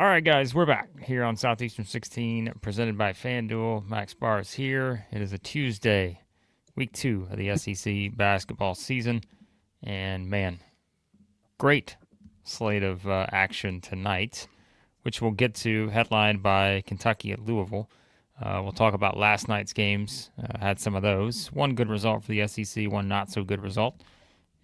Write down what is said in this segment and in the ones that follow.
All right, guys, we're back here on Southeastern 16, presented by FanDuel. Max Barr is here. It is a Tuesday, week 2 of the SEC basketball season. And, man, great slate of action tonight, which we'll get to, headlined by Kentucky at Louisville. We'll talk about last night's games. Had some of those. One good result for the SEC, one not so good result.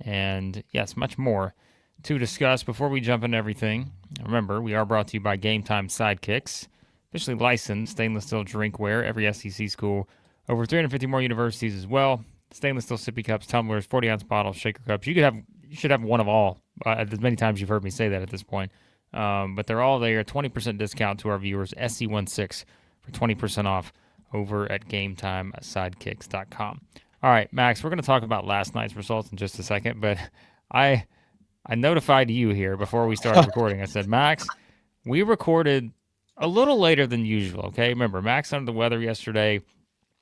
And, yes, much more to discuss before we jump into everything. Remember, we are brought to you by GameTime SIDEKICKS, officially licensed stainless steel drinkware, every SEC school, over 350 more universities as well. Stainless steel sippy cups, tumblers, 40-ounce bottles, shaker cups. You should have one of all. As many times you've heard me say that at this point. But they're all there. 20% discount to our viewers, SC16, for 20% off over at GameTimeSidekicks.com. All right, Max, we're going to talk about last night's results in just a second, but I notified you here before we started recording. I said, Max, we recorded a little later than usual, okay? Remember, Max under the weather yesterday.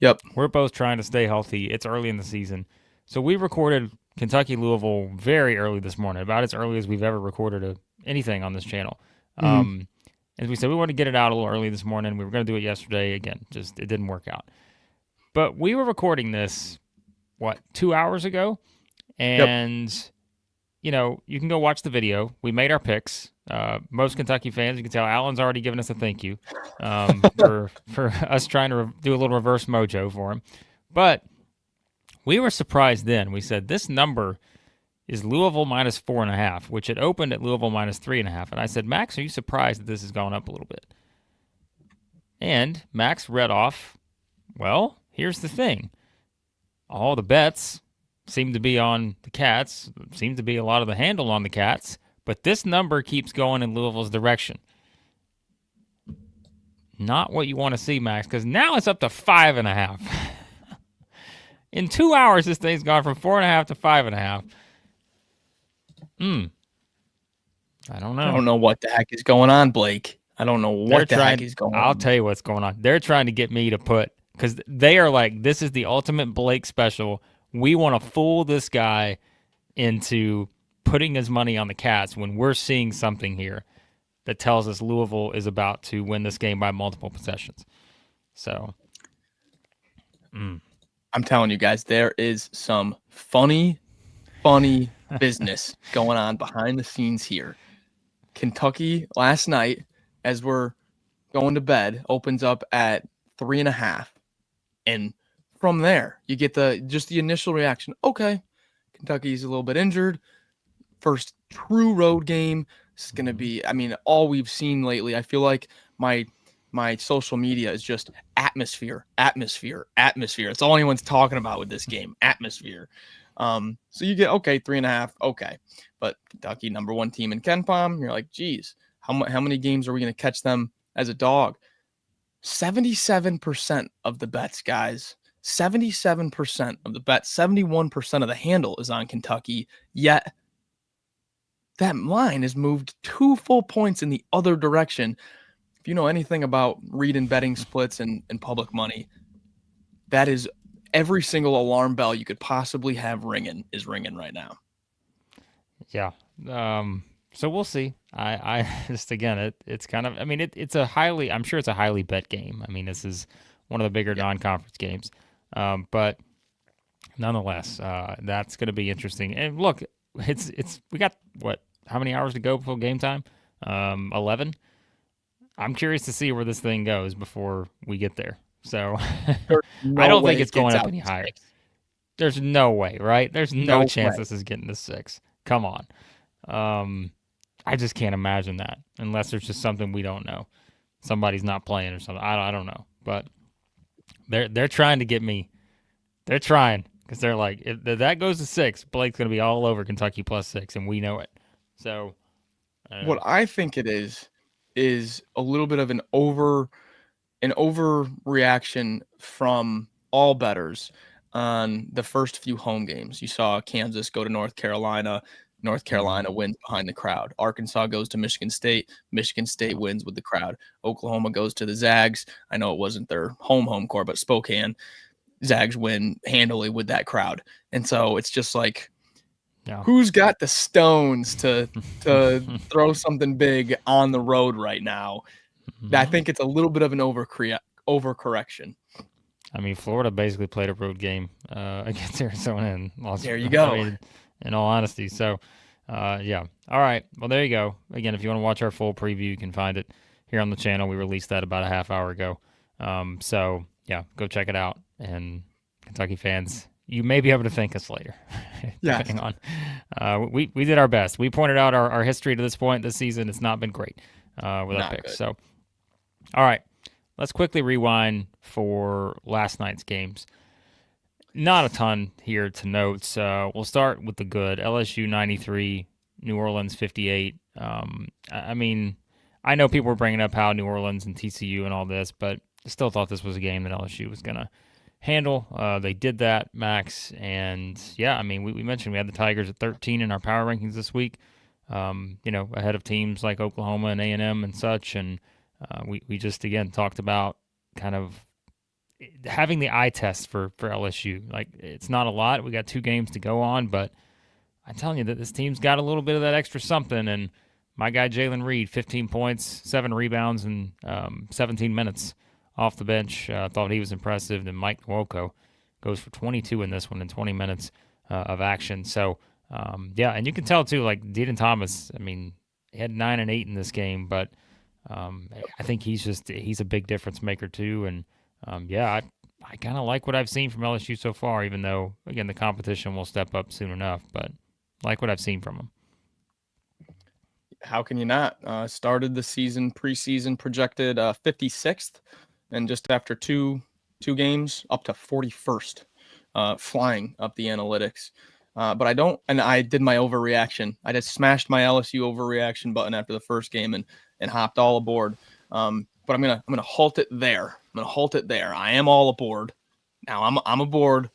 Yep. We're both trying to stay healthy. It's early in the season. So we recorded Kentucky-Louisville very early this morning, about as early as we've ever recorded anything on this channel. As we said, we wanted to get it out a little early this morning. We were going to do it yesterday. Again, just it didn't work out. But we were recording this, 2 hours ago? And... Yep. You know, you can go watch the video. We made our picks. Most Kentucky fans, you can tell Alan's already given us a thank you for us trying to do a little reverse mojo for him. But we were surprised then. We said this number is Louisville minus 4.5, which had opened at Louisville minus 3.5. And I said, Max, are you surprised that this has gone up a little bit? And Max read off, well, here's the thing. All the bets seem to be on the Cats, seems to be a lot of the handle on the Cats, but this number keeps going in Louisville's direction. Not what you want to see, Max, because now it's up to 5.5. In 2 hours, this thing's gone from 4.5 to 5.5. I don't know. I don't know what the heck is going on, Blake. I don't know what the heck is going on. I'll tell you what's going on. They're trying to get me to put, because they are like, this is the ultimate Blake special. We want to fool this guy into putting his money on the Cats when we're seeing something here that tells us Louisville is about to win this game by multiple possessions. So, I'm telling you guys, there is some funny business going on behind the scenes here. Kentucky last night, as we're going to bed, opens up at 3.5, and from there, you get the initial reaction. Okay, Kentucky's a little bit injured. First true road game. It's going to be, all we've seen lately. I feel like my social media is just atmosphere. It's all anyone's talking about with this game, atmosphere. So you get, okay, 3.5, okay. But Kentucky, number 1 team in KenPom, you're like, geez, how many games are we going to catch them as a dog? 77% of the bets, guys. 77% of the bet, 71% of the handle is on Kentucky, yet that line has moved 2 full points in the other direction. If you know anything about reading betting splits and public money, that is every single alarm bell you could possibly have ringing is ringing right now. Yeah. So we'll see. I just, again, it's kind of, it's a highly, I'm sure it's a highly bet game. this is one of the bigger non-conference games. But nonetheless, that's going to be interesting. And look, we got how many hours to go before game time? 11. I'm curious to see where this thing goes before we get there. So I don't think it's going up any higher. There's no way, right? There's no chance this is getting to 6. Come on. I just can't imagine that unless there's just something we don't know. Somebody's not playing or something. I don't know, but they're trying to get me. They're trying because they're like, if that goes to 6, Blake's going to be all over Kentucky plus 6, and we know it. So, what I think it is a little bit of an overreaction from all bettors on the first few home games. You saw Kansas go to North Carolina. North Carolina wins behind the crowd. Arkansas goes to Michigan State. Michigan State wins with the crowd. Oklahoma goes to the Zags. I know it wasn't their home court, but Spokane. Zags win handily with that crowd. And so it's just like Yeah. Who's got the stones to throw something big on the road right now? I think it's a little bit of an overcorrection. I mean, Florida basically played a road game against Arizona and lost. There you go. I mean, in all honesty. So, yeah. All right. Well, there you go. Again, if you want to watch our full preview, you can find it here on the channel. We released that about a half hour ago. So, yeah, go check it out. And Kentucky fans, you may be able to thank us later. Depending on. We did our best. We pointed out our history to this point this season. It's not been great with our picks. Good. So, all right. Let's quickly rewind for last night's games. Not a ton here to note. We'll start with the good. LSU 93, New Orleans 58. I mean, I know people were bringing up how New Orleans and TCU and all this, but I still thought this was a game that LSU was going to handle. They did that, Max. And, yeah, I mean, we mentioned we had the Tigers at 13 in our power rankings this week, ahead of teams like Oklahoma and A&M and such. And we just, again, talked about kind of having the eye test for LSU. Like, it's not a lot. We got 2 games to go on, but I'm telling you that this team's got a little bit of that extra something. And my guy Jalen Reed, 15 points, 7 rebounds, and 17 minutes off the bench. Thought he was impressive. Then Mike Nwoko goes for 22 in this one in 20 minutes of action. So, and you can tell, too, like, Deaton Thomas, I mean, he had 9 and 8 in this game, but I think he's a big difference maker, too. And, I kind of like what I've seen from LSU so far, even though, again, the competition will step up soon enough. But like what I've seen from them. How can you not? Started the season, preseason projected 56th, and just after two games, up to 41st, flying up the analytics. But I did my overreaction. I just smashed my LSU overreaction button after the first game and hopped all aboard. But I'm gonna halt it there. I am all aboard. Now I'm aboard.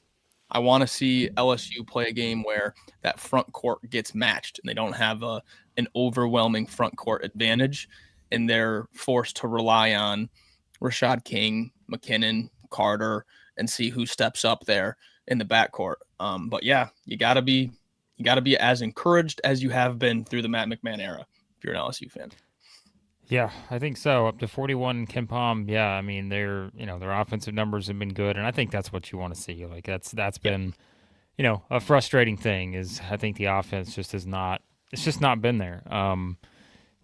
I want to see LSU play a game where that front court gets matched and they don't have an overwhelming front court advantage, and they're forced to rely on Rashad King, McKinnon, Carter, and see who steps up there in the backcourt. But yeah, you gotta be as encouraged as you have been through the Matt McMahon era if you're an LSU fan. Yeah, I think so. Up to 41 KenPom. Yeah, I mean their offensive numbers have been good, and I think that's what you want to see. Like that's been, a frustrating thing is I think the offense just has not. It's just not been there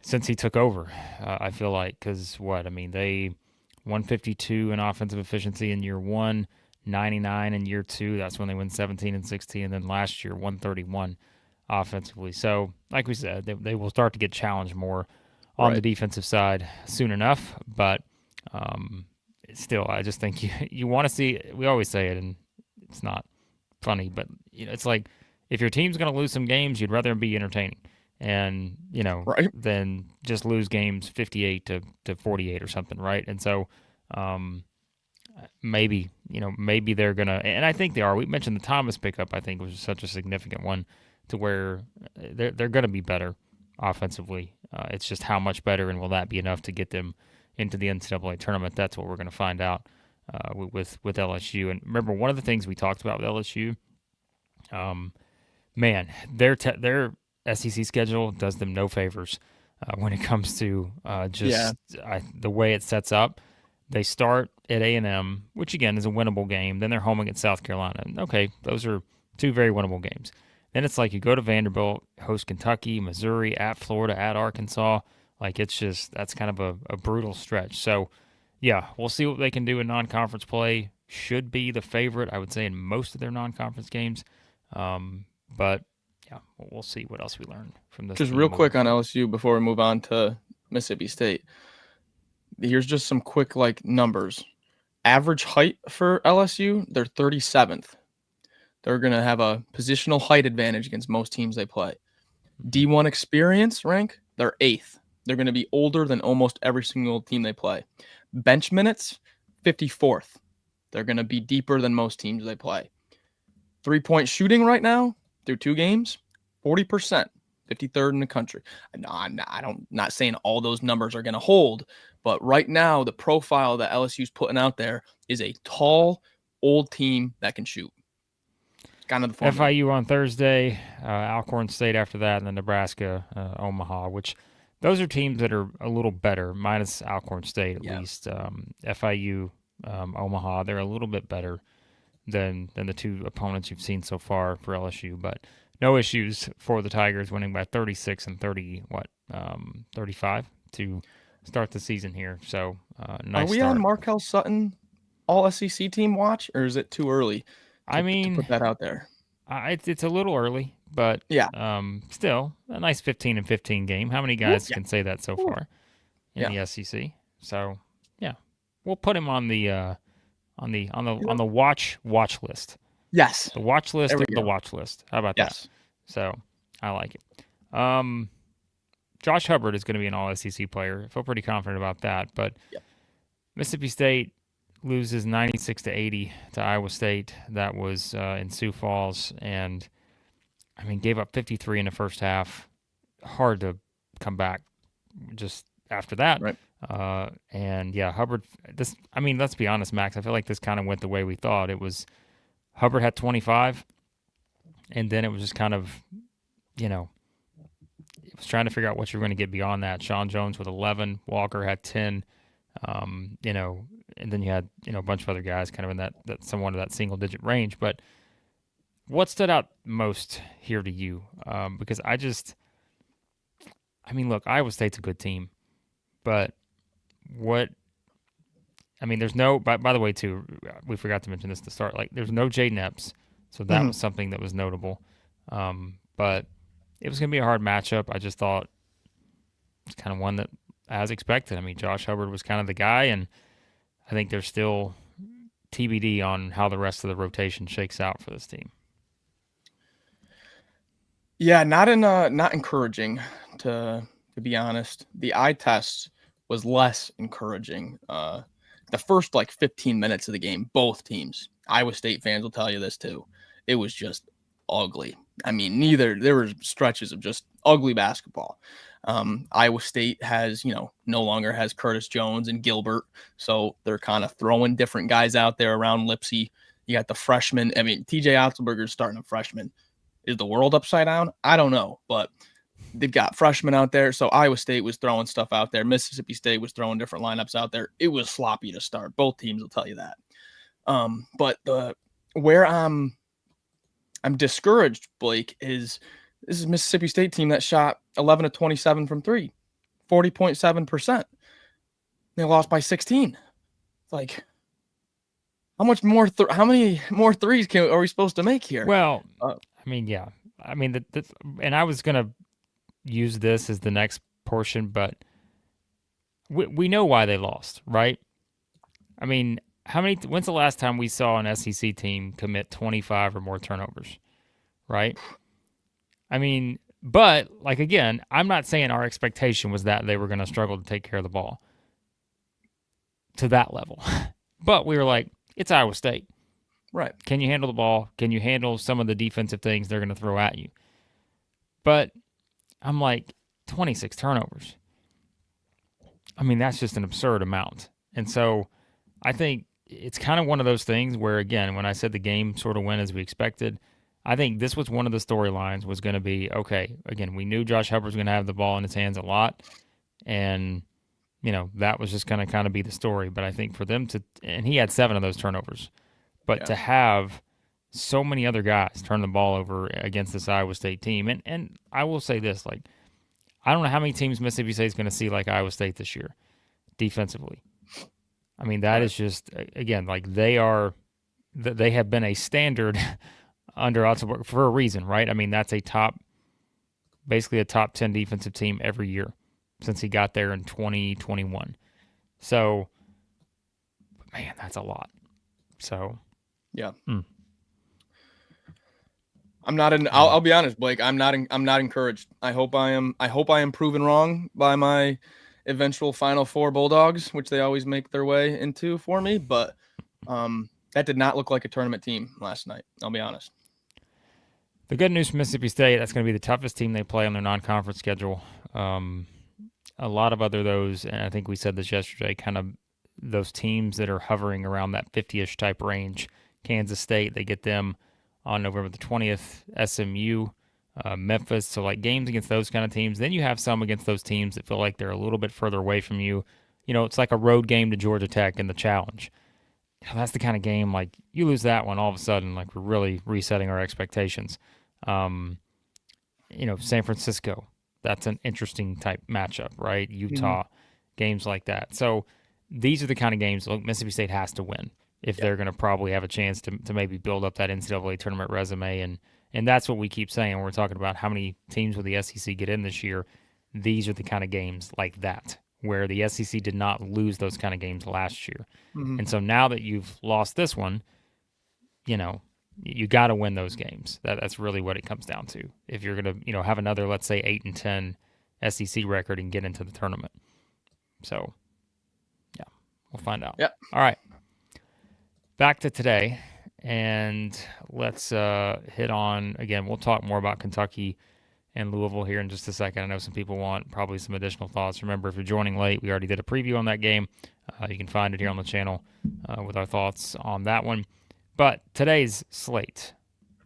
since he took over. I feel like because they 152 in offensive efficiency in year 1, 99 in year 2. That's when they went 17 and 16, and then last year 131 offensively. So like we said, they will start to get challenged more on the defensive side soon enough, but still, I just think you want to see. We always say it, and it's not funny, but it's like if your team's going to lose some games, you'd rather be entertaining, and than just lose games 58 to 48 or something, right? And so maybe they're gonna, and I think they are. We mentioned the Thomas pickup. I think was such a significant one to where they're going to be better offensively. It's just how much better, and will that be enough to get them into the NCAA tournament? That's what we're going to find out with LSU. And remember, one of the things we talked about with LSU, their SEC schedule does them no favors when it comes to the way it sets up. They start at A&M, which again is a winnable game. Then they're home against South Carolina. Okay, those are 2 very winnable games. Then it's like you go to Vanderbilt, host Kentucky, Missouri, at Florida, at Arkansas. Like that's kind of a brutal stretch. So, yeah, we'll see what they can do in non-conference play. Should be the favorite, I would say, in most of their non-conference games. But, yeah, we'll see what else we learn from this. Just real quick on LSU before we move on to Mississippi State. Here's just some quick, numbers. Average height for LSU, they're 37th. They're going to have a positional height advantage against most teams they play. D1 experience rank, they're 8th. They're going to be older than almost every single team they play. Bench minutes, 54th. They're going to be deeper than most teams they play. 3-point shooting right now, through 2 games, 40%, 53rd in the country. I'm not saying all those numbers are going to hold, but right now the profile that LSU's putting out there is a tall, old team that can shoot. Kind of the formula. FIU on Thursday, Alcorn State after that, and then Nebraska, Omaha, which those are teams that are a little better, minus Alcorn State at least. FIU, Omaha, they're a little bit better than the two opponents you've seen so far for LSU, but no issues for the Tigers winning by 36 and 35 to start the season here. So nice. Are we start. on Marquel Sutton all SEC team watch, or is it too early? To put that out there. It's a little early, but still a nice 15 and 15 game. How many guys can say that so far in the SEC? So yeah, we'll put him on the watch list. Yes, the watch list of the watch list. How about that? So I like it. Josh Hubbard is going to be an All SEC player. I feel pretty confident about that. But Mississippi State loses 96-80 to Iowa State. That was in Sioux Falls, and I mean, gave up 53 in the first half. Hard to come back just after that. Right. And yeah, Hubbard. Let's be honest, Max. I feel like this kind of went the way we thought. It was Hubbard had 25, and then it was just kind of, it was trying to figure out what you were going to get beyond that. Sean Jones with 11, Walker had 10. And then you had, a bunch of other guys kind of in that somewhat of that single-digit range. But what stood out most here to you? Because look, Iowa State's a good team. But there's no, by the way, too, we forgot to mention this at the start. Like, there's no Jaden Epps. So that was something that was notable. But it was going to be a hard matchup. I just thought it's kind of one that, as expected. I mean, Josh Hubbard was kind of the guy, and I think there's still TBD on how the rest of the rotation shakes out for this team. Yeah, not encouraging, to be honest. The eye test was less encouraging. The first 15 minutes of the game, both teams, Iowa State fans will tell you this too, it was just ugly. I mean, there were stretches of just ugly basketball. Iowa State has, no longer has Curtis Jones and Gilbert. So they're kind of throwing different guys out there around Lipsey. You got the freshman. I mean, TJ Otzelberger's starting a freshman. Is the world upside down? I don't know, but they've got freshmen out there. So Iowa State was throwing stuff out there. Mississippi State was throwing different lineups out there. It was sloppy to start. Both teams will tell you that. But where I'm discouraged, Blake, is this is a Mississippi State team that shot 11 of 27 from three, 40.7%. They lost by 16. It's how many more threes are we supposed to make here? Well, yeah. And I was going to use this as the next portion, but we know why they lost, right? I mean, when's the last time we saw an SEC team commit 25 or more turnovers, right? I mean, but again, I'm not saying our expectation was that they were going to struggle to take care of the ball to that level. But we were like, it's Iowa State. Right. Can you handle the ball? Can you handle some of the defensive things they're going to throw at you? But I'm like, 26 turnovers. I mean, that's just an absurd amount. And so I think it's kind of one of those things where, again, when I said the game sort of went as we expected, I think this was one of the storylines was going to be, okay, again, we knew Josh Hubbard was going to have the ball in his hands a lot. And, that was just going to kind of be the story. But I think for them and he had 7 of those turnovers. But to have so many other guys turn the ball over against this Iowa State team, and I will say this, I don't know how many teams Mississippi State is going to see like Iowa State this year defensively. I mean, that is just, again, they have been a standard under Otzelberger for a reason, right? I mean, that's basically a top 10 defensive team every year since he got there in 2021. So, man, that's a lot. So, yeah. I'm not I'll be honest, Blake. I'm not encouraged. I hope I am proven wrong by my eventual Final Four Bulldogs, which they always make their way into for me. But that did not look like a tournament team last night. I'll be honest. The good news for Mississippi State, that's going to be the toughest team they play on their non-conference schedule. A lot of those, and I think we said this yesterday, kind of those teams that are hovering around that 50-ish type range. Kansas State, they get them on November the 20th, SMU, Memphis. So like games against those kind of teams. Then you have some against those teams that feel like they're a little bit further away from you. It's like a road game to Georgia Tech in the challenge. That's the kind of game, like, you lose that one, all of a sudden, like, we're really resetting our expectations. San Francisco, that's an interesting type matchup, right? Utah, games like that. So these are the kind of games, look, Mississippi State has to win if they're going to probably have a chance to maybe build up that NCAA tournament resume. And that's what we keep saying when we're talking about how many teams will the SEC get in this year. These are the kind of games like that, where the SEC did not lose those kind of games last year. And so now that you've lost this one, you got to win those games. That's really what it comes down to. If you're going to, have another, let's say, 8-10 SEC record and get into the tournament. So, yeah, we'll find out. Yep. All right. Back to today, and let's hit on, again, we'll talk more about Kentucky and Louisville here in just a second. I know some people want probably some additional thoughts. Remember, if you're joining late, we already did a preview on that game. You can find it here on the channel with our thoughts on that one. But today's slate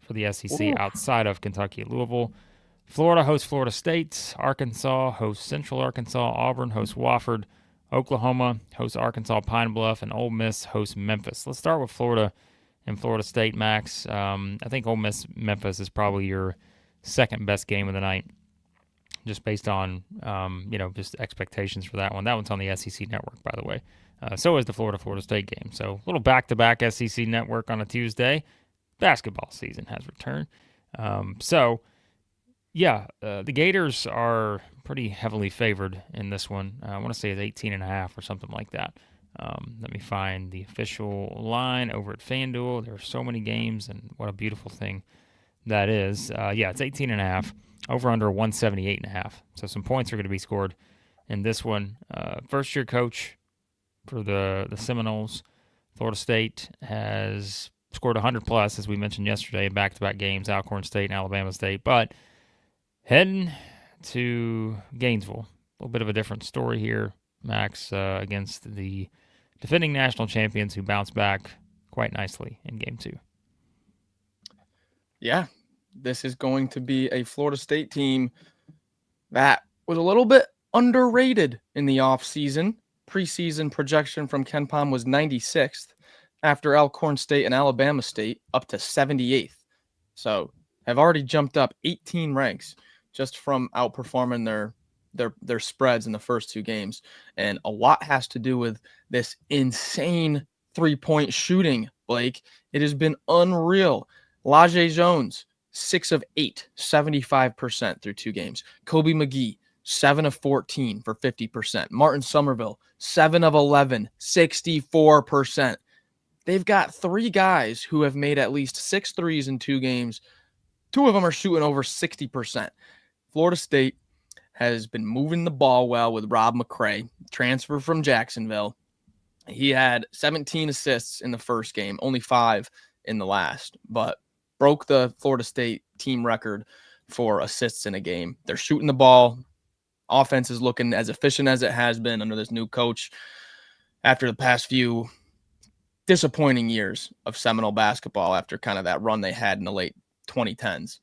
for the SEC outside of Kentucky and Louisville: Florida hosts Florida State, Arkansas hosts Central Arkansas, Auburn hosts Wofford, Oklahoma hosts Arkansas Pine Bluff, and Ole Miss hosts Memphis. Let's start with Florida and Florida State, Max. I think Ole Miss Memphis is probably your second best game of the night, just based on just expectations for that one. That one's on the SEC Network, by the way. So is the Florida State game. So a little back-to-back SEC Network on a Tuesday. Basketball season has returned. The Gators are pretty heavily favored in this one. I want to say it's 18.5 or something like that. Let me find the official line over at FanDuel. There are so many games, and what a beautiful thing that is. It's 18.5. Over under 178.5. So some points are going to be scored in this one. First-year coach for the Seminoles, Florida State, has scored 100+, as we mentioned yesterday, in back-to-back games, Alcorn State and Alabama State. But heading to Gainesville, a little bit of a different story here, Max, against the defending national champions who bounced back quite nicely in Game 2. Yeah, this is going to be a Florida State team that was a little bit underrated in the offseason. Preseason projection from KenPom was 96th, after Alcorn State and Alabama State up to 78th. So have already jumped up 18 ranks just from outperforming their spreads in the first two games. And a lot has to do with this insane three-point shooting, Blake. It has been unreal. Lajee Jones, 6 of 8, 75% through two games. Kobe McGee, 7 of 14 for 50%. Martin Somerville, 7 of 11, 64%. They've got three guys who have made at least 6 threes in two games. Two of them are shooting over 60%. Florida State has been moving the ball well with Rob McCray, transfer from Jacksonville. He had 17 assists in the first game, only 5 in the last, but broke the Florida State team record for assists in a game. They're shooting the ball. Offense is looking as efficient as it has been under this new coach after the past few disappointing years of Seminole basketball after kind of that run they had in the late 2010s.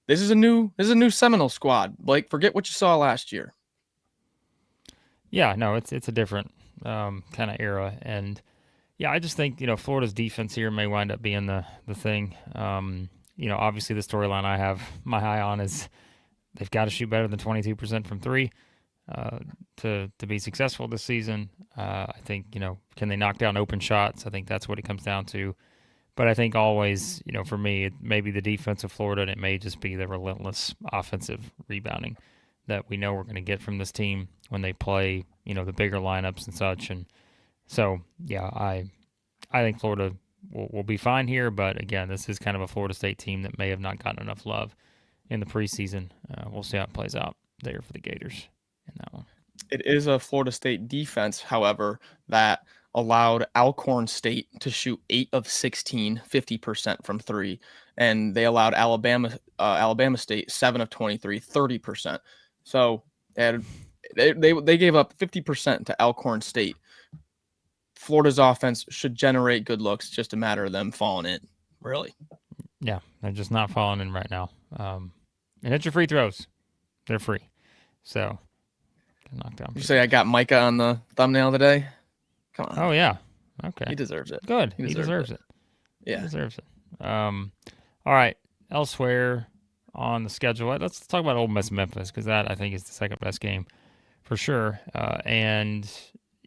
This is a new Seminole squad. Blake, forget what you saw last year. Yeah, no, it's a different kind of era. And yeah, I just think, Florida's defense here may wind up being the thing. Obviously the storyline I have my eye on is they've got to shoot better than 22% from three to be successful this season. I think, can they knock down open shots? I think that's what it comes down to. But I think always, for me, it may be the defense of Florida, and it may just be the relentless offensive rebounding that we know we're going to get from this team when they play, the bigger lineups and such. And so, yeah, I think Florida will be fine here. But again, this is kind of a Florida State team that may have not gotten enough love in the preseason. We'll see how it plays out there for the Gators in that one. It is a Florida State defense, however, that allowed Alcorn State to shoot 8 of 16, 50% from three. And they allowed Alabama State 7 of 23, 30%. So they gave up 50% to Alcorn State. Florida's offense should generate good looks, just a matter of them falling in, really. Yeah, they're just not falling in right now. And hit your free throws. They're free. So, knock down. You say I got Micah on the thumbnail today? Come on. Oh, yeah. Okay. He deserves it. Good. He deserves it. Yeah. He deserves it. All right. Elsewhere on the schedule, let's talk about Ole Miss Memphis, because that, I think, is the second best game for sure. And,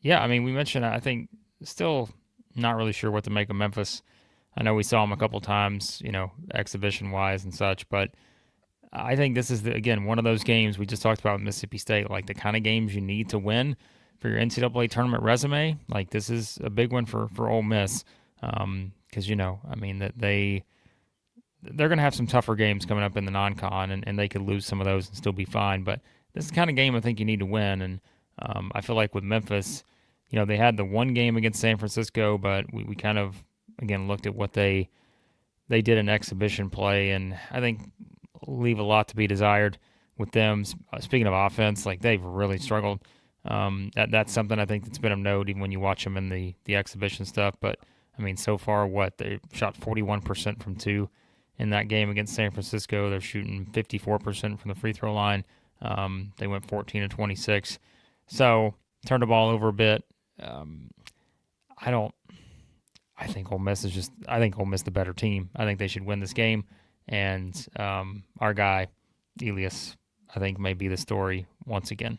yeah, I mean, we mentioned, I think, still not really sure what to make of Memphis. I know we saw them a couple times, exhibition-wise and such, but I think this is, again, one of those games we just talked about with Mississippi State, like the kind of games you need to win for your NCAA tournament resume. Like, this is a big one for Ole Miss because, I mean, that they're going to have some tougher games coming up in the non-con, and they could lose some of those and still be fine. But this is the kind of game I think you need to win, and I feel like with Memphis, they had the one game against San Francisco, but we kind of, again, looked at what they did in exhibition play, and I think leave a lot to be desired with them. Speaking of offense, like they've really struggled. That's something I think that's been of note even when you watch them in the exhibition stuff. But I mean, so far, they shot 41% from two in that game against San Francisco. They're shooting 54% from the free throw line. They went 14 to 26, so turned the ball over a bit. I think Ole Miss the better team. I think they should win this game. And our guy, Elias, I think may be the story once again.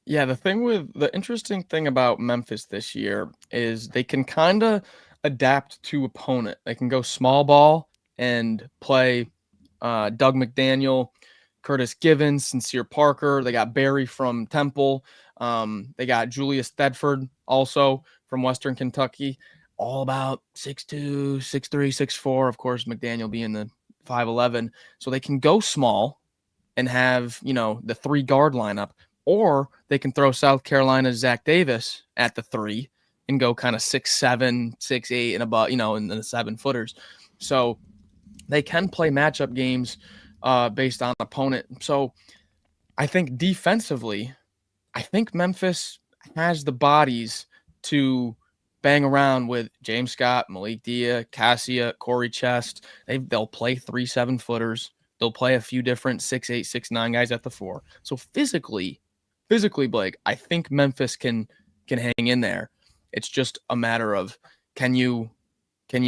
Yeah, the interesting thing about Memphis this year is they can kind of adapt to opponent. They can go small ball and play Doug McDaniel, Curtis Givens, Sincere Parker. They got Barry from Temple. They got Julius Thedford also from Western Kentucky. All about 6'2", 6'3", 6'4", of course, McDaniel being the 5'11". So they can go small and have, the three guard lineup, or they can throw South Carolina's Zach Davis at the three and go kind of 6'7", 6'8", and above, in the 7-footers. So they can play matchup games based on opponent. So I think defensively, Memphis has the bodies to bang around with James Scott, Malik Dia, Cassia, Corey Chest. They'll play 3 7-footers. They'll play a few different 6'8", 6'9" guys at the 4. So physically, Blake, I think Memphis can hang in there. It's just a matter of can you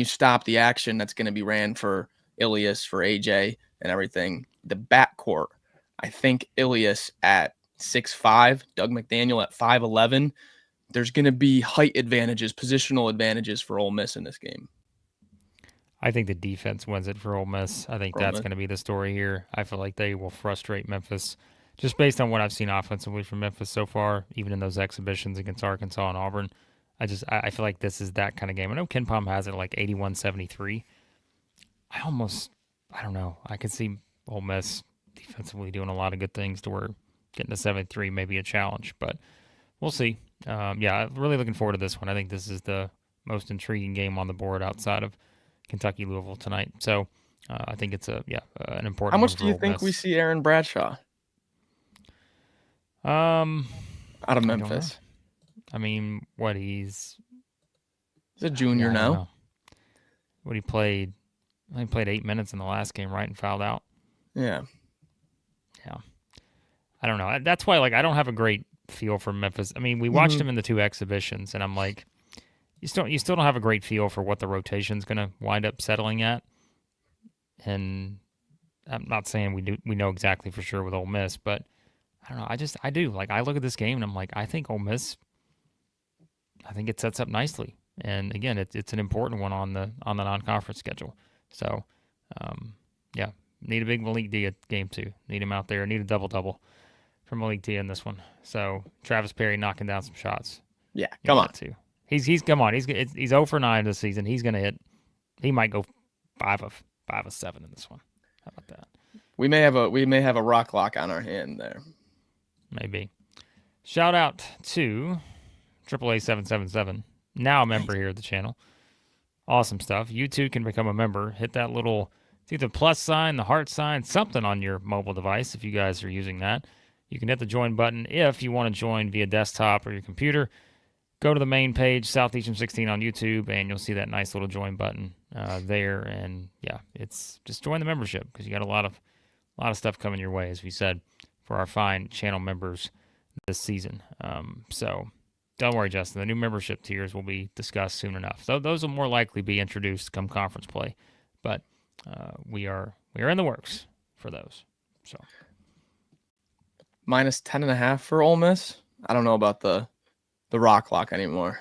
stop the action that's going to be ran for Ilias, for AJ, and everything. The backcourt, I think Ilias at 6'5", Doug McDaniel at 5'11". There's going to be height advantages, positional advantages for Ole Miss in this game. I think the defense wins it for Ole Miss. I think that's going to be the story here. I feel like they will frustrate Memphis just based on what I've seen offensively from Memphis so far, even in those exhibitions against Arkansas and Auburn. I feel like this is that kind of game. I know KenPom has it like 81-73. I don't know. I could see Ole Miss defensively doing a lot of good things to where getting to 73 may be a challenge, but we'll see. Yeah, really looking forward to this one. I think this is the most intriguing game on the board outside of Kentucky Louisville tonight. So I think it's an important. How much do you think we see Aaron Bradshaw? Out of Memphis. I mean, he's a junior now. He played 8 minutes in the last game, right, and fouled out. Yeah. I don't know. That's why, I don't have a great feel for Memphis. I mean, we watched him in the 2 exhibitions, and I'm like, you still don't have a great feel for what the rotation's going to wind up settling at. And I'm not saying we know exactly for sure with Ole Miss, but I don't know. I do. I look at this game and I'm like, I think Ole Miss, I think it sets up nicely. And again, it's an important one on the non-conference schedule. So, yeah, need a big Malik Dia game too. Need him out there. Need a double-double from Malik Dia in this one. So Travis Perry knocking down some shots. Yeah, come on. Too. He's come on. He's 0 for 9 this season. He's gonna hit. He might go 5 of 7 in this one. How about that? We may have a rock lock on our hand there. Maybe. Shout out to AAA777. Now a member here at the channel. Awesome stuff. You too can become a member. Hit that little, it's either plus sign, the heart sign, something on your mobile device if you guys are using that. You can hit the join button if you want to join via desktop or your computer. Go to the main page, Southeastern 16 on YouTube, and you'll see that nice little join button there. And yeah, it's just join the membership because you got a lot of stuff coming your way, as we said, for our fine channel members this season. So don't worry, Justin. The new membership tiers will be discussed soon enough. So those will more likely be introduced come conference play, but we are in the works for those. So minus 10.5 for Ole Miss. I don't know about the rock lock anymore.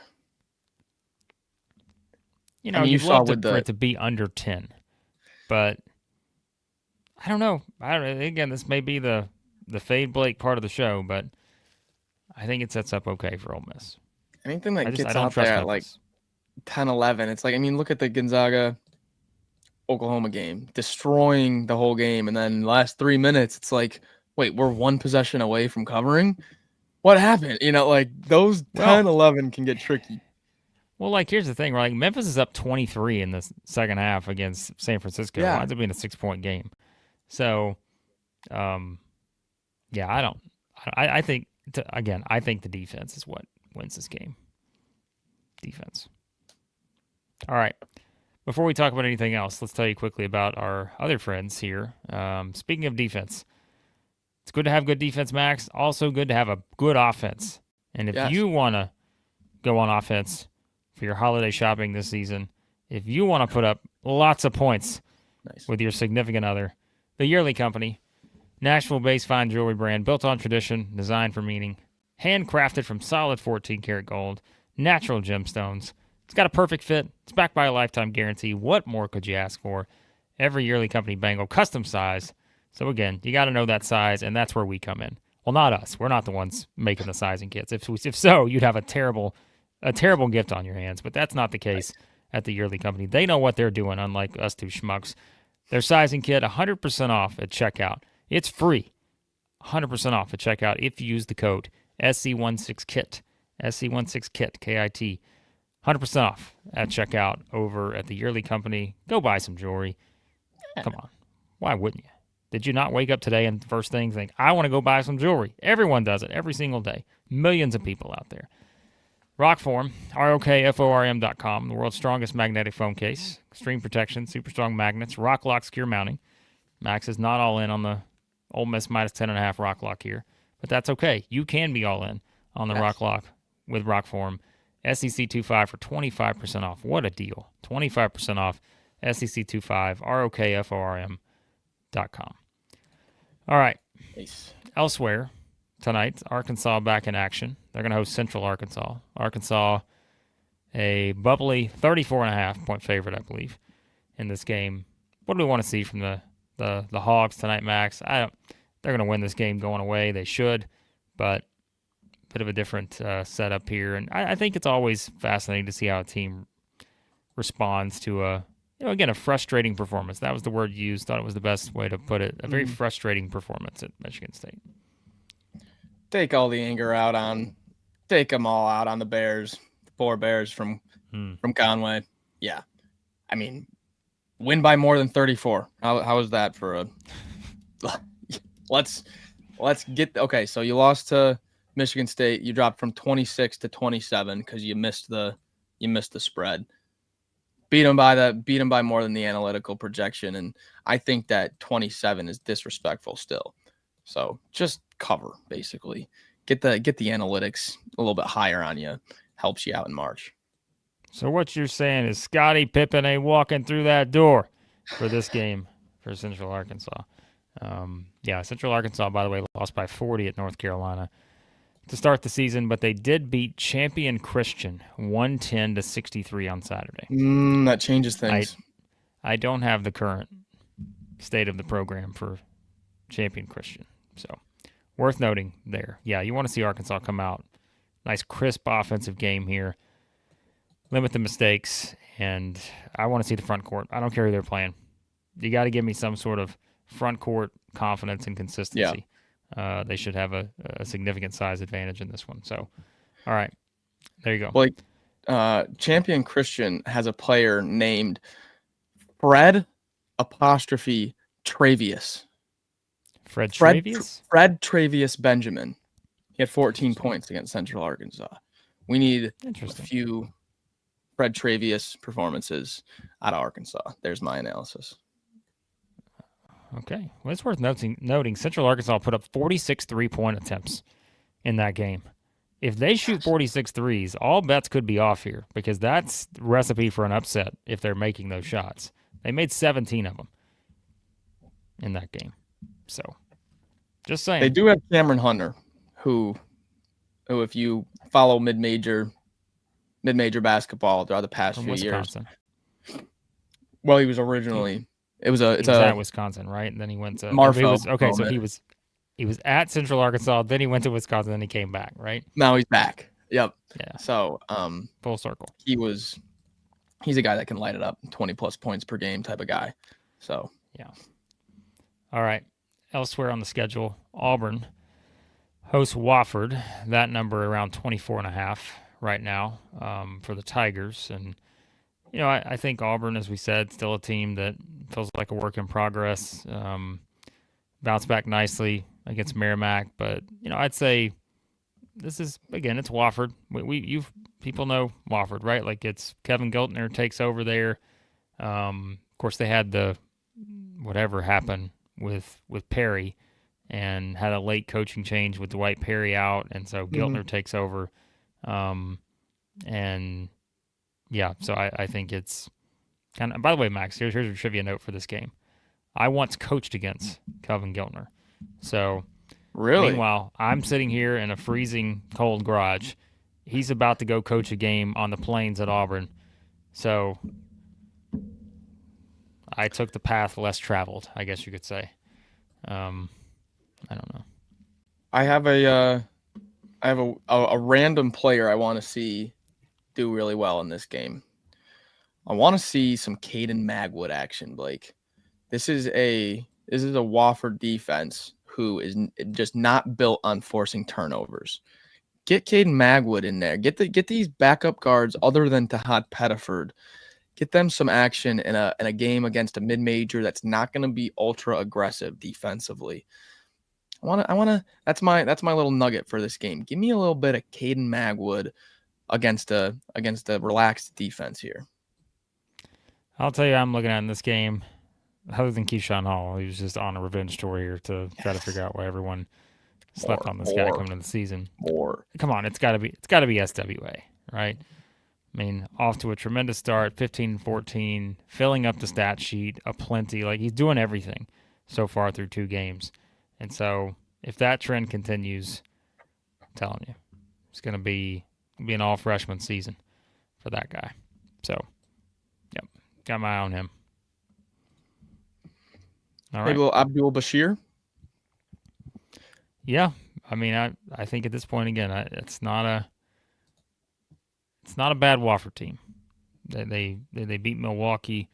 You know, you'd love for it to be under 10, but I don't know. Again, this may be the Fade Blake part of the show, but I think it sets up okay for Ole Miss. Anything that gets out there at like 10, 11, it's like, I mean, look at the Gonzaga Oklahoma game, destroying the whole game, and then last 3 minutes, it's like, wait, we're one possession away from covering? What happened? You know, like those 10, 11 can get tricky. Well, like, here's the thing, right? Like, Memphis is up 23 in the second half against San Francisco. Yeah. It winds up being a 6-point game. So, yeah, I think, again, I think the defense is what wins this game. Defense. All right. Before we talk about anything else, let's tell you quickly about our other friends here. Speaking of defense, it's good to have good defense, Max. Also good to have a good offense. And if you want to go on offense for your holiday shopping this season, if you want to put up lots of points with your significant other, the Yearly Company, Nashville-based fine jewelry brand built on tradition, designed for meaning, handcrafted from solid 14-karat gold, natural gemstones. It's got a perfect fit. It's backed by a lifetime guarantee. What more could you ask for? Every Yearly Company bangle, custom size. So again, you got to know that size, and that's where we come in. Well, not us. We're not the ones making the sizing kits. If so, you'd have a terrible gift on your hands. But that's not the case at the Yearly Company. They know what they're doing, unlike us two schmucks. Their sizing kit, 100% off at checkout. It's free. 100% off at checkout if you use the code SC16KIT. SC16KIT, K-I-T. 100% off at checkout over at the Yearly Company. Go buy some jewelry. Come on. Why wouldn't you? Did you not wake up today and first thing think, I want to go buy some jewelry? Everyone does it every single day. Millions of people out there. ROKFORM, ROKFORM.com, the world's strongest magnetic phone case. Extreme protection, super strong magnets, rock lock secure mounting. Max is not all in on the Ole Miss minus 10.5 rock lock here, but that's okay. You can be all in on the rock lock with ROKFORM. SEC 25 for 25% off. What a deal. 25% off SEC 25, ROKFORM.com. All right. Nice. Elsewhere tonight, Arkansas back in action. They're going to host Central Arkansas. Arkansas, a bubbly 34.5 point favorite, I believe, in this game. What do we want to see from the Hogs tonight, Max? They're going to win this game going away. They should, but a bit of a different setup here. And I think it's always fascinating to see how a team responds to a frustrating performance. That was the word used. Thought it was the best way to put it. A very frustrating performance at Michigan State. Take all the anger take them all out on the Bears, the poor Bears from Conway. Yeah. I mean, win by more than 34. How is that for a let's get okay, so you lost to Michigan State. You dropped from 26 to 27 because you missed the spread. Beat them by more than the analytical projection, and I think that 27 is disrespectful still. So just cover, basically. Get the analytics a little bit higher on you. Helps you out in March. So what you're saying is Scottie Pippen ain't walking through that door for this game for Central Arkansas. Central Arkansas, by the way, lost by 40 at North Carolina to start the season, but they did beat champion Christian 110-63 on Saturday. That changes things. I don't have the current state of the program for champion Christian, so worth noting there. Yeah, you want to see Arkansas come out. Nice, crisp offensive game here. Limit the mistakes, and I want to see the front court. I don't care who they're playing. You got to give me some sort of front court confidence and consistency. Yeah. They should have a significant size advantage in this one. So, all right, there you go. Well, champion Christian has a player named Fred Travius. Fred Travius? Fred Travius Benjamin. He had 14 points against Central Arkansas. We need a Fred Travius performances out of Arkansas. There's my analysis. Okay. Well, it's worth noting Central Arkansas put up 46 3-point attempts in that game. If they shoot 46 threes, all bets could be off here because that's the recipe for an upset if they're making those shots. They made 17 of them in that game. So, just saying. They do have Cameron Hunter, who if you follow mid-major basketball throughout the past few Wisconsin. years. Well, he was originally he was at Wisconsin, right? And then he went to Marfo. So he was at Central Arkansas, then he went to Wisconsin, then he came back, right? Now he's back. Yep. Yeah. So full circle. He's a guy that can light it up, 20 plus points per game type of guy. So yeah. All right. Elsewhere on the schedule, Auburn hosts Wofford. That number around 24.5 right now for the Tigers. And, I think Auburn, as we said, still a team that feels like a work in progress. Bounced back nicely against Merrimack. But, I'd say this is, again, it's Wofford. People know Wofford, right? Like it's Kevin Giltner takes over there. Of course, they had the whatever happened with Perry and had a late coaching change with Dwight Perry out, and so Giltner takes over. And yeah, so I think it's kind of. By the way, Max, here's a trivia note for this game. I once coached against Kevin Giltner, so really. Meanwhile, I'm sitting here in a freezing cold garage. He's about to go coach a game on the plains at Auburn, so I took the path less traveled, I guess you could say. I don't know. I have a random player I want to see do really well in this game. I want to see some Caden Magwood action, Blake. This is a Wofford defense who is just not built on forcing turnovers. Get Caden Magwood in there. Get these backup guards other than Tahad Pettiford. Get them some action in a game against a mid-major that's not going to be ultra aggressive defensively. I want to. That's my little nugget for this game. Give me a little bit of Caden Magwood against a relaxed defense here. I'll tell you, I'm looking at in this game. Other than Keyshawn Hall, he was just on a revenge tour here to try to figure out why everyone slept on this guy coming into the season. Come on, it's got to be SWA, right? I mean, off to a tremendous start, 15-14, filling up the stat sheet aplenty. Like he's doing everything so far through 2 games. And so if that trend continues, I'm telling you, it's going to be an all freshman season for that guy. So, yep, got my eye on him. All right. Maybe a little Abdul Bashir. Yeah, I mean, I think at this point again, it's not a bad Wofford team. They beat Milwaukee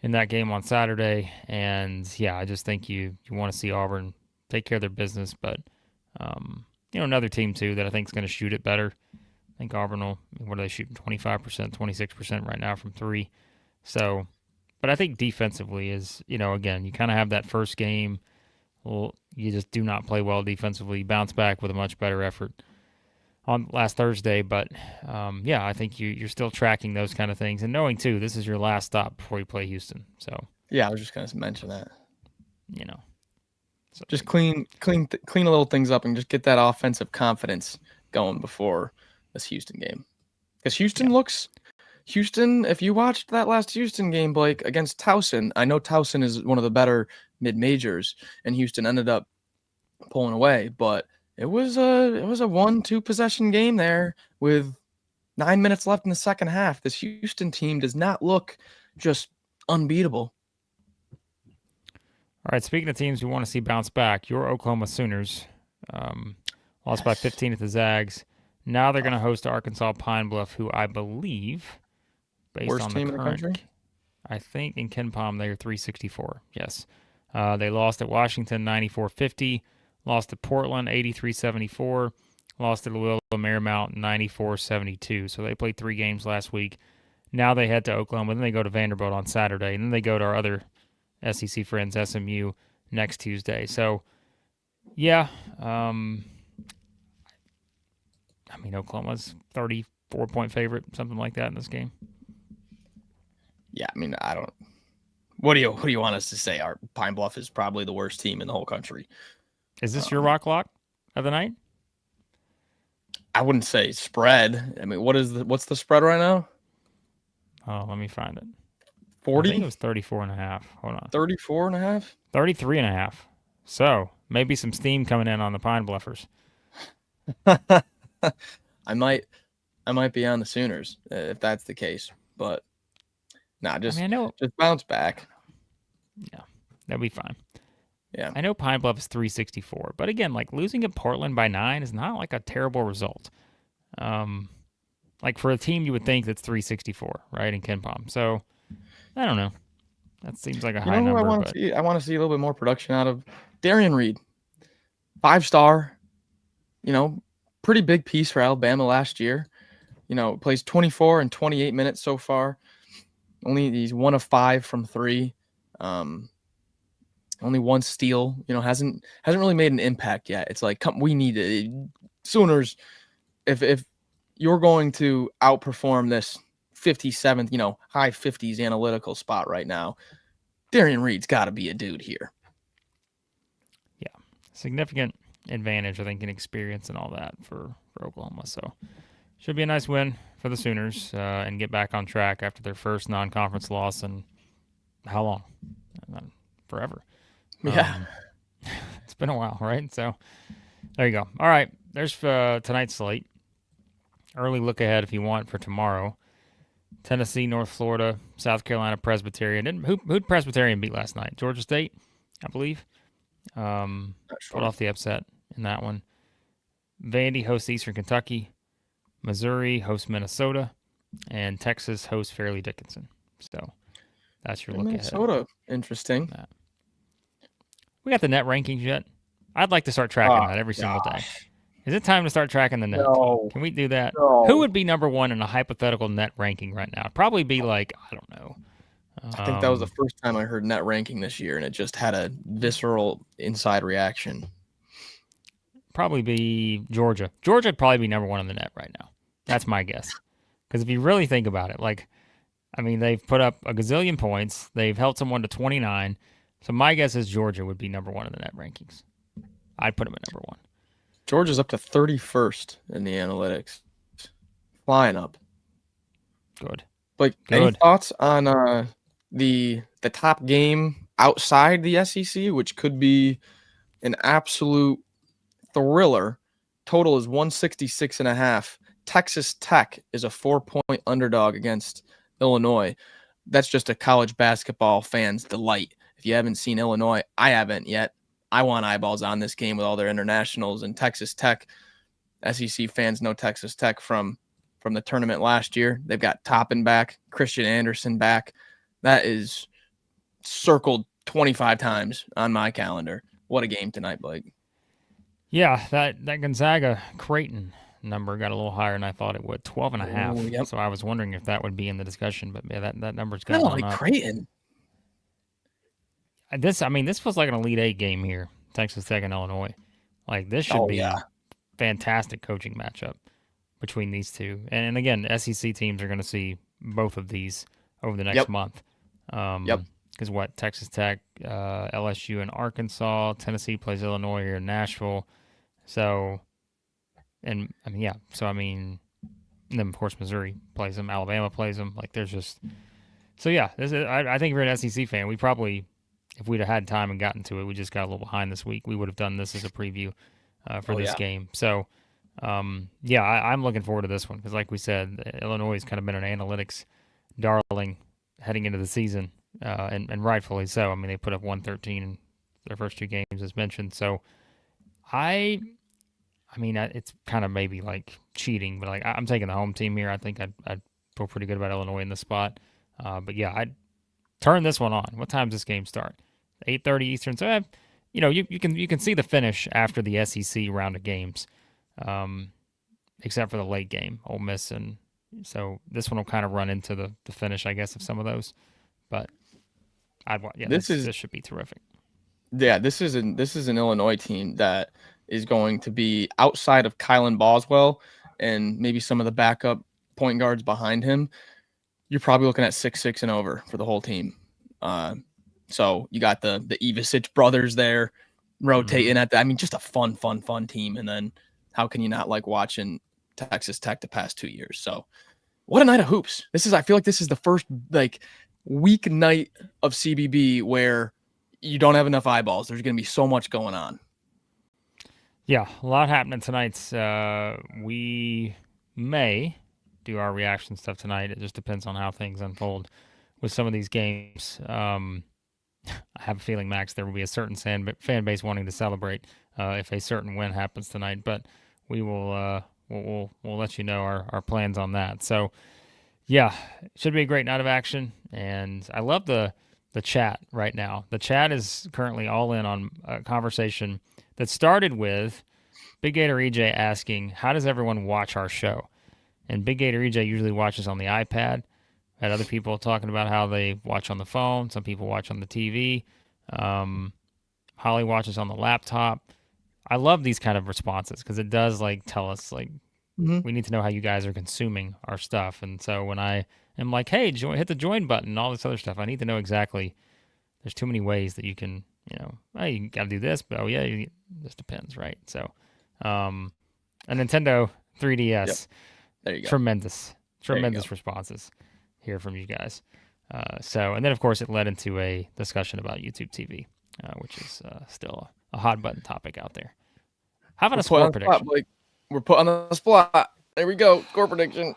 in that game on Saturday, and yeah, I just think you want to see Auburn take care of their business, but another team too that I think is going to shoot it better. I think Auburn what are they shooting? 25%, 26% right now from 3. So. But I think defensively is, again, you kind of have that first game. Well, you just do not play well defensively. You bounce back with a much better effort on last Thursday. But, yeah, I think you're still tracking those kind of things. And knowing, too, this is your last stop before you play Houston. So yeah, I was just going to mention that. So just clean a little things up and just get that offensive confidence going before this Houston game. Because Houston, if you watched that last Houston game, Blake, against Towson, I know Towson is one of the better mid-majors, and Houston ended up pulling away, but it was a 1-2 possession game there with 9 minutes left in the second half. This Houston team does not look just unbeatable. All right, speaking of teams we want to see bounce back, your Oklahoma Sooners lost by 15 at the Zags. Now they're going to host Arkansas Pine Bluff, who I believe, based worst on team the current, in the country? I think in Ken Palm they are 364. Yes. They lost at Washington 94-50, lost to Portland 83-74, lost to Louisville Marymount 94-72. So they played 3 games last week. Now they head to Oklahoma, then they go to Vanderbilt on Saturday, and then they go to our other SEC friends, SMU, next Tuesday. So, yeah, I mean, Oklahoma's 34-point favorite, something like that in this game. Yeah, I mean, I don't. What do you want us to say? Our Pine Bluff is probably the worst team in the whole country. Is this your rock lock of the night? I wouldn't say spread. I mean, what's the spread right now? Oh, let me find it. 40? I think it was 34.5. Hold on. 34.5? 33.5. So maybe some steam coming in on the Pine Bluffers. I might be on the Sooners if that's the case, but just bounce back. Yeah, that'll be fine. Yeah, I know Pine Bluff is 364, but again, like losing at Portland by 9 is not like a terrible result. Like for a team you would think that's 364, right, in KenPom. So I don't know. That seems like a high number. I want to see. I want to see a little bit more production out of Darian Reed, 5-star. Pretty big piece for Alabama last year. Plays 24 and 28 minutes so far. He's 1 of 5 from 3. Only 1 steal. Hasn't really made an impact yet. It's like we need it. Sooners. If you're going to outperform this 57th, high 50s analytical spot right now, Darian Reed's got to be a dude here. Yeah, significant advantage, I think, in experience and all that for Oklahoma. So should be a nice win for the Sooners and get back on track after their first non-conference loss in how long? Forever. Yeah. It's been a while, right? So there you go. All right, there's tonight's slate. Early look ahead if you want for tomorrow. Tennessee, North Florida, South Carolina, Presbyterian. Who'd Presbyterian beat last night? Georgia State, I believe. Pulled off the upset in that one. Vandy hosts Eastern Kentucky. Missouri hosts Minnesota. And Texas hosts Fairleigh Dickinson. So that's your look ahead. Minnesota, interesting. We got the net rankings yet? I'd like to start tracking that every single day. Is it time to start tracking the net? No. Can we do that? No. Who would be number 1 in a hypothetical net ranking right now? Probably be like, I don't know. I think that was the first time I heard net ranking this year, and it just had a visceral inside reaction. Probably be Georgia. Georgia would probably be number 1 in the net right now. That's my guess. Because if you really think about it, they've put up a gazillion points. They've held someone to 29. So my guess is Georgia would be number 1 in the net rankings. I'd put them at number 1. Georgia's up to 31st in the analytics. Flying up. Good. Any thoughts on the top game outside the SEC, which could be an absolute thriller? Total is 166.5. Texas Tech is a 4-point underdog against Illinois. That's just a college basketball fan's delight. If you haven't seen Illinois, I haven't yet. I want eyeballs on this game with all their internationals and Texas Tech. SEC fans know Texas Tech from the tournament last year. They've got Toppin back, Christian Anderson back. That is circled 25 times on my calendar. What a game tonight, Blake. Yeah, that Gonzaga Creighton number got a little higher than I thought it would. 12.5. Yep. So I was wondering if that would be in the discussion, but yeah, that number's got gone up. Creighton. This feels like an Elite Eight game here, Texas Tech and Illinois. This should be a fantastic coaching matchup between these two. And again, SEC teams are going to see both of these over the next month. Because Texas Tech, LSU, and Arkansas. Tennessee plays Illinois here in Nashville. So, and then of course Missouri plays them. Alabama plays them. I think if you're an SEC fan, we probably, if we'd have had time and gotten to it, we just got a little behind this week. We would have done this as a preview for this game. So, I'm looking forward to this one because, like we said, Illinois has kind of been an analytics darling heading into the season, and rightfully so. They put up 113 in their first 2 games, as mentioned. So, it's kind of maybe like cheating, but I'm taking the home team here. I think I'd feel pretty good about Illinois in this spot. I'd turn this one on. What time does this game start? 8:30 Eastern. So, you can see the finish after the SEC round of games, except for the late game, Ole Miss, and so this one will kind of run into the finish, I guess, of some of those. But this should be terrific. Yeah, this is an Illinois team that is going to be outside of Kylan Boswell and maybe some of the backup point guards behind him. you're probably looking at 6-6 and over for the whole team. So you got the Ivisic brothers there rotating at that. I mean, just a fun team. And then how can you not like watching Texas Tech the past 2 years? So what a night of hoops. I feel like this is the first like week night of CBB where you don't have enough eyeballs. There's going to be so much going on. Yeah, a lot happening tonight. We may do our reaction stuff tonight. It just depends on how things unfold with some of these games. I have a feeling, Max, there will be a certain fan base wanting to celebrate if a certain win happens tonight. But we will we'll let you know our plans on that. So, yeah, it should be a great night of action. And I love the chat right now. The chat is currently all in on a conversation that started with Big Gator EJ asking, how does everyone watch our show? And Big Gator EJ usually watches on the iPad. Had other people talking about how they watch on the phone. Some people watch on the TV. Holly watches on the laptop. I love these kind of responses because it does like tell us like we need to know how you guys are consuming our stuff. And so when I am like, hey, hit the join button and all this other stuff, I need to know exactly. There's too many ways that you can, hey, you got to do this, but this depends, right? So a Nintendo 3DS. Yep. There you go. Tremendous responses here from you guys. And then of course it led into a discussion about YouTube TV, which is still a hot button topic out there. How about a score prediction? We're put on the spot. There we go. Score prediction.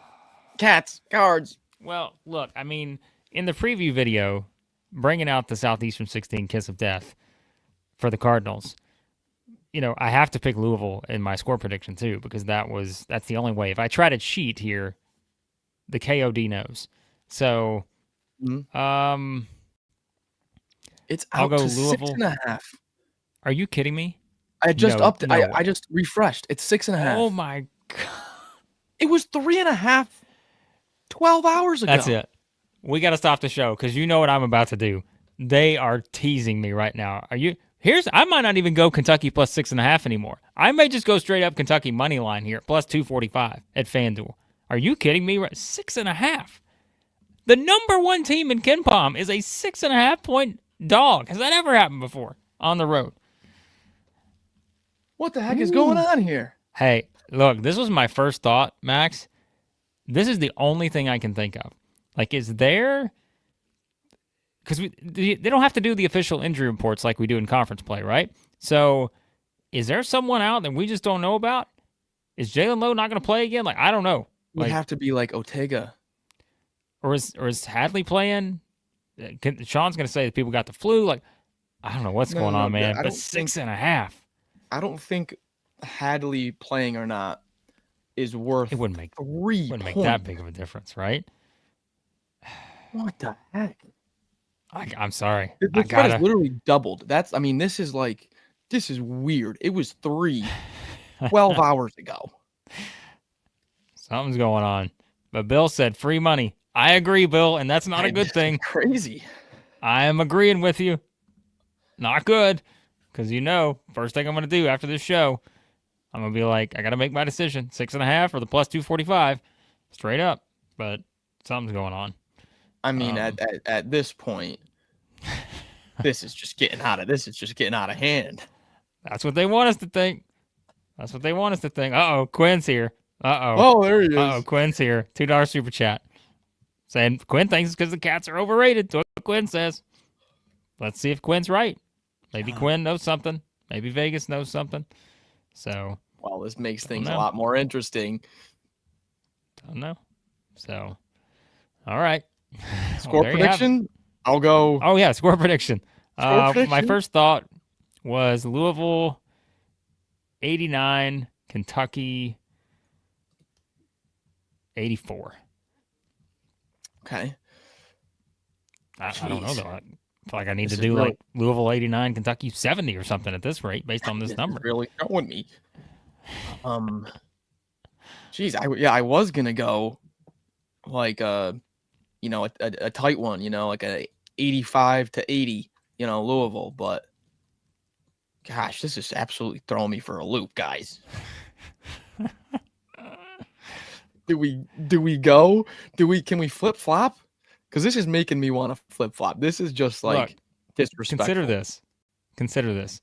Cats, cards. Well, look, I mean, in the preview video, bringing out the Southeastern 16 kiss of death for the Cardinals, I have to pick Louisville in my score prediction too, because that's the only way. If I try to cheat here, the KOD knows. So, it's I'll out go to Louisville. 6.5. Are you kidding me? I just upped it. I just refreshed. It's 6.5. Oh my God. It was 3.5 12 hours ago. That's it. We got to stop the show because you know what I'm about to do. They are teasing me right now. I might not even go Kentucky plus 6.5 anymore. I may just go straight up Kentucky money line here, plus 245 at FanDuel. Are you kidding me? 6.5. The number one team in KenPom is a 6.5 point dog. Has that ever happened before on the road? What the heck is going on here? Hey, look, this was my first thought, Max. This is the only thing I can think of. Like, is there... Because they don't have to do the official injury reports like we do in conference play, right? So, is there someone out that we just don't know about? Is Jalen Lowe not going to play again? Like, I don't know. Would have to be like Ortega. Or is Hadley playing? Sean's going to say that people got the flu. Like, I don't know what's going on, man. But 6.5. I don't think Hadley playing or not is worth. It wouldn't make 3 wouldn't points. make that big of a difference, right? What the heck? I'm sorry. The spread is literally doubled. This is weird. It was 12 hours ago. Something's going on. But Bill said free money. I agree, Bill, and that's not a good thing. Crazy. I am agreeing with you. Not good. Because first thing I'm going to do after this show, I'm going to be like, I got to make my decision. 6.5 or the plus 245. Straight up. But something's going on. I mean, at this point, this is just getting out of hand. That's what they want us to think. Uh-oh, Quinn's here. Uh-oh. Oh, there he is. Uh-oh, Quinn's here. $2 super chat. Saying Quinn thinks it's because the Cats are overrated. That's what Quinn says. Let's see if Quinn's right. Maybe Quinn knows something. Maybe Vegas knows something. So. Well, this makes things a lot more interesting. Don't know. So, all right. Score prediction? I'll go. Oh, yeah, score prediction. My first thought was Louisville 89, Kentucky 84. Okay. I don't know, though. I feel like I need to do like Louisville 89, Kentucky 70 or something at this rate based on this number. Really throwing me. I was going to go like a tight one, like a 85-80, Louisville, but gosh, this is absolutely throwing me for a loop, guys. Do we go? Can we flip flop? because this is making me want to flip flop. This is just like Look, disrespectful. Consider this.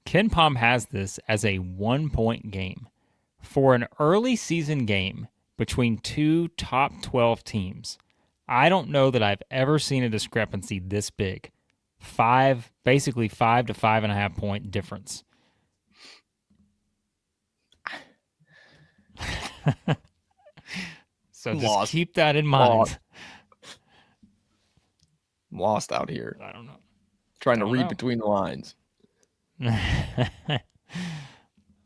Ken Pom has this as a 1-point game for an early season game between two top 12 teams. I don't know that I've ever seen a discrepancy this big. Basically 5 to 5.5 point difference. So just keep that in mind. Lost out here. I don't know. Trying to read between the lines.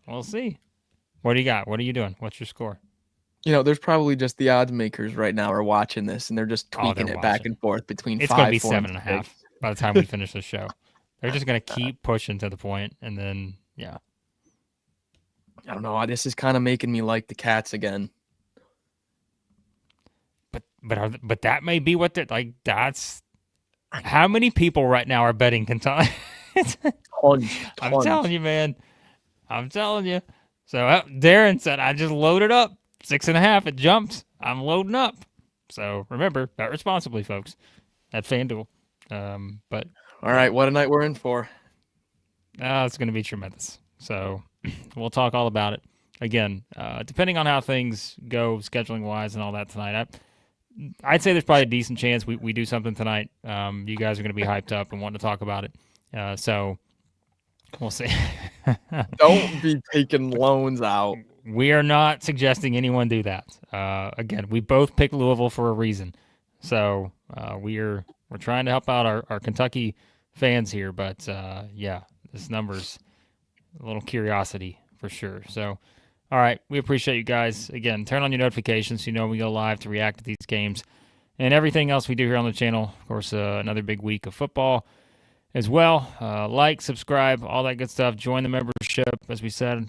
We'll see. What do you got? What are you doing? What's your score? There's probably just the odds makers right now are watching this, and they're just tweaking it back and forth between it's 5, going to be 4, 7.5 by the time we finish the show. They're just going to keep pushing to the point, and then, yeah. I don't know. This is kind of making me like the Cats again. But that may be what they're like. That's how many people right now are betting Kentucky. Tons. I'm telling you, man. I'm telling you. So Darren said, I just loaded up 6.5. It jumped. I'm loading up. So remember, bet responsibly, folks, at FanDuel. But all right, what a night we're in for. It's going to be tremendous. So we'll talk all about it. Again, depending on how things go scheduling-wise and all that tonight, I'd say there's probably a decent chance we do something tonight. You guys are going to be hyped up and want to talk about it. So we'll see. Don't be taking loans out. We are not suggesting anyone do that. Again, we both picked Louisville for a reason. So we're trying to help out our Kentucky fans here. But, yeah, this number's a little curiosity for sure. So, all right, we appreciate you guys. Again, turn on your notifications so you know when we go live to react to these games and everything else we do here on the channel. Of course, another big week of football as well. Like, subscribe, all that good stuff. Join the membership. As we said,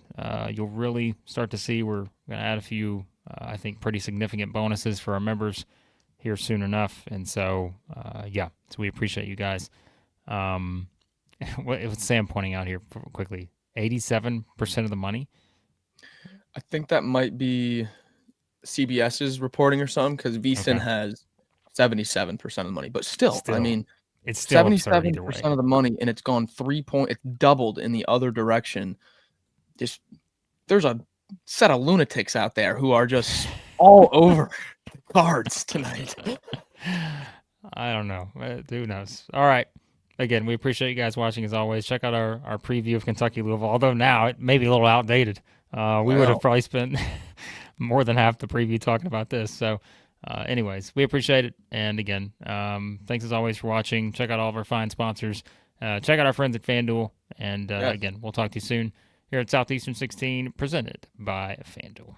you'll really start to see we're going to add a few, I think, pretty significant bonuses for our members here soon enough. And so, yeah, so we appreciate you guys. What's Sam pointing out here quickly? 87% of the money? I think that might be CBS's reporting or something because VSiN has 77% of the money. But still, I mean, it's still 77% of the money, and it's gone 3 points. It's doubled in the other direction. There's a set of lunatics out there who are just all over the cards tonight. I don't know. Who knows? All right. Again, we appreciate you guys watching as always. Check out our preview of Kentucky Louisville, although now it may be a little outdated. We would have probably spent more than half the preview talking about this. So, anyways, we appreciate it. And again, thanks as always for watching. Check out all of our fine sponsors. Check out our friends at FanDuel. And again, we'll talk to you soon here at Southeastern 16, presented by FanDuel.